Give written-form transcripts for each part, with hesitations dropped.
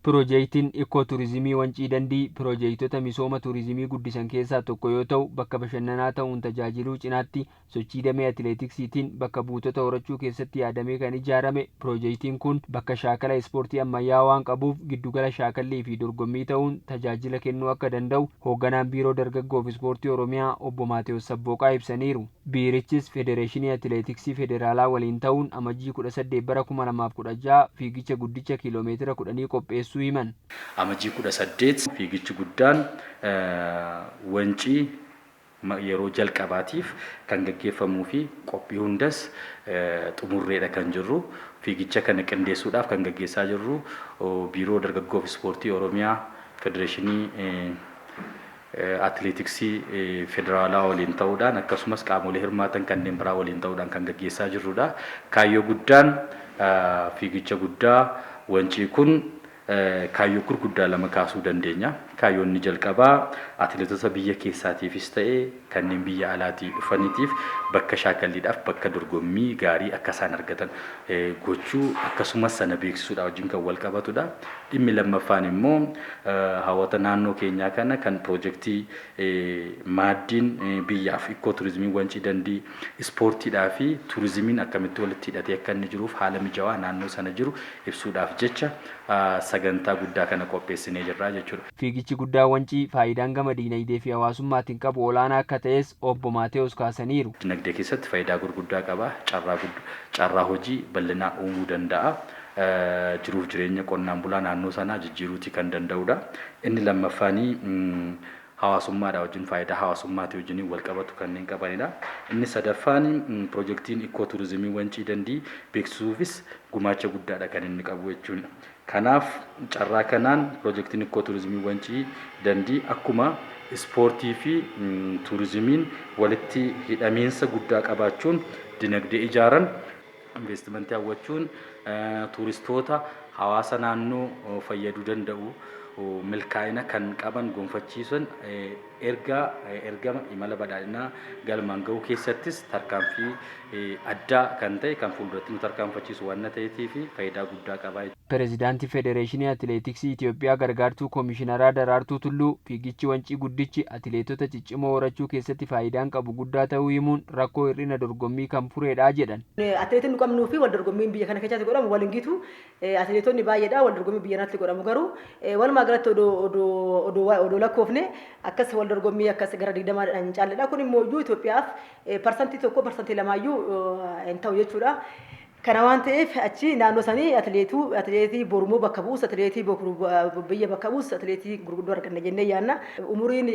Piroojeektiin Ikooturizimii Wancii Dandii piroojeektota misooma turizimii guddisan keessaa tokko yoo ta'u, bakka bashannanaa ta'uun tajaajiluu cinaatti sochii damee atileetiksiitiin bakka buutota horachuu keessatti yaadamee kan ijaarame. Piroojeektiin kun bakka shaakala ispoortii ammayyaa waan qabuuf giddugala shaakallii fi dorgommii ta'uun tajaajila kennuu akka danda'u hoogganaan biiroo dargaggoo fi ispoortii Oromiyaa obbo Maatewos Sabbooqaa ibsaniiru. Biirichis Federeeshinii Atileetiksii Federaalaa waliin ta'uun amajjii 18 bara 2016 fiigicha guddicha kiiloomeetira 10 qopheessuu himan. Amajjii 18 fiigichi guddaan wancii yeroo jalqabaatiif kan gaggeeffamuu fi qophii hundas xumurreedha kan jirru. Fiigicha kana qindeessuudhaaf kan gaggeessaa jirru biiroo dargaggoo fi ispoortii Oromiyaa Federeeshinii Atileetiksii Federaalaa waliin ta'uudhaan akkasumas qaamolee hirmaatan kanneen biraa waliin ta'uudhaan kan gaggeessaa jirrudha. Kaayyoo guddaan fiigicha guddaa wancii kun kaayyoo gurguddaa lama kaasuu dandeenya. Kaayyoon inni jalqabaa atileetota biyya keessaatiifis ta'ee kanneen biyya alaatii dhufaniitiif bakka shaakalliidhaaf bakka dorgommii gaarii akka isaan argatan gochuu akkasumas sana beeksisuudha wajjin kan wal qabatudha. Dhimmi lammaffaan immoo hawwata naannoo keenyaa kana kan piroojeektii maaddiin biyyaaf ikooturizimii Wancii Dandii ispoortiidhaa fi turizimiin akkamitti walitti hidhatee akka inni jiruuf haala mijaawaa naannoo sana jiru ibsuudhaaf jecha sagantaa guddaa kana qopheessinee jirra jechuudha. Fiigichi guddaa Wancii faayidaan gama diinagdee fi hawaasummaatiin qabu olaanaa akka ta'es obbo Maatewos kaasaniiru. Diinagdee keessatti faayidaa gurguddaa qaba. Carraa hojii bal'inaa uumuu danda'a. Jiruuf jireenya qonnaan bulaa naannoo sanaa jijjiiruutii kan danda'udha. Inni lammaffaanii hawaasummaadha wajjin faayidaa hawaasummaatii wajjin wal qabatu kanneen qabanidha. Inni sadaffaan piroojeektiin ikooturizimii Wancii Dandii beeksisuufis gumaacha guddaadha kan inni qabu jechuudha. Kanaaf carraa kanaan piroojeektiin ikooturizimii Wancii Dandii akkuma ispoortii fi turizimiin walitti hidhamiinsa guddaa qabaachuun dinagdee ijaaran investimentii hawwachuun tuuristoota hawaasa naannoo fayyaduu danda'u milkaa'ina kan qaban gonfachiisan ergama imala badhaadhinaa galmaan ga'uu keessattis tarkaanfii addaa kan ta'e kan fuulduratti nu tarkaanfachiisu waan ta'eetii fi faayidaa guddaa qaba. Pireezidaantii Federeeshinii Atileetiksii Itoophiyaa Gargaartuu Komishiinaraa Daraartuu Tulluu fiigichi Wancii guddichi atileetota ciccimoo horachuu keessatti faayidaan qabu guddaa ta'uu himuun rakkoo hir'ina dorgommii kan fureedha jedhan. Atileetiin qabnuu fi wal dorgommiin biyya kana keessatti godhamu wal hingitu atileetonni baay'eedha wal dorgommii biyya kanatti godhamu garuu walumaa galatti odoo lakkoofne akkas wal dorgommii akkas gara 20 hin caalledha. Kun immoo iyyuu Itoophiyaaf parsantii 1% hin ta'u jechuudha. Kana waan ta'eef achi naannoo sanii atileetii borummoo bakka buusu atileetii biyya bakka buusu atileetii gurguddoo arganna jennee yaanna. Umuriin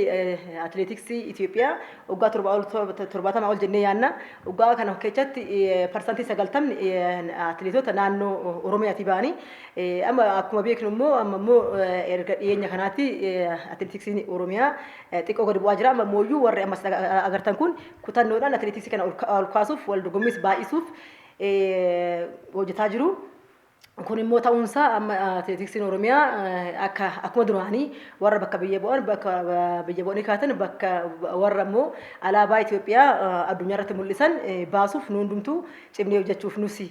atileetiksii Itoophiyaa waggaa 70 ol jennee yaanna. Waggaa kana keessatti parsantii 90 atileetota naannoo Oromiyaatii ba'anii. Amma akkuma beeknu immoo erga dhiyeenya kanaatti atileetiksiin Oromiyaa xiqqoo gadi bu'aa jira. Amma immoo warri ammas agartan kun kutannoodhaan atileetiksii kana ol kaasuuf wal dorgommiis baay'isuuf hojjetaa jiru. Kun immoo ta'uunsaa amma atileetiksiin Oromiyaa akkuma duraanii warra bakka biyya bu'anii kaatan bakka warra immoo alaabaa Itoophiyaa addunyaa irratti mul'isan baasuuf nu hundumtuu cimnee hojjechuuf nusi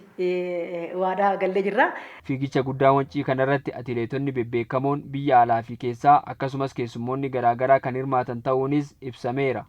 waadaa gallee jirra. Fiigicha guddaa Wancii kanarratti atileetonni bebbeekamoon biyya alaa fi keessaa akkasumas keessummoonni garaagaraa kan hirmaatan ta'uunis ibsameera.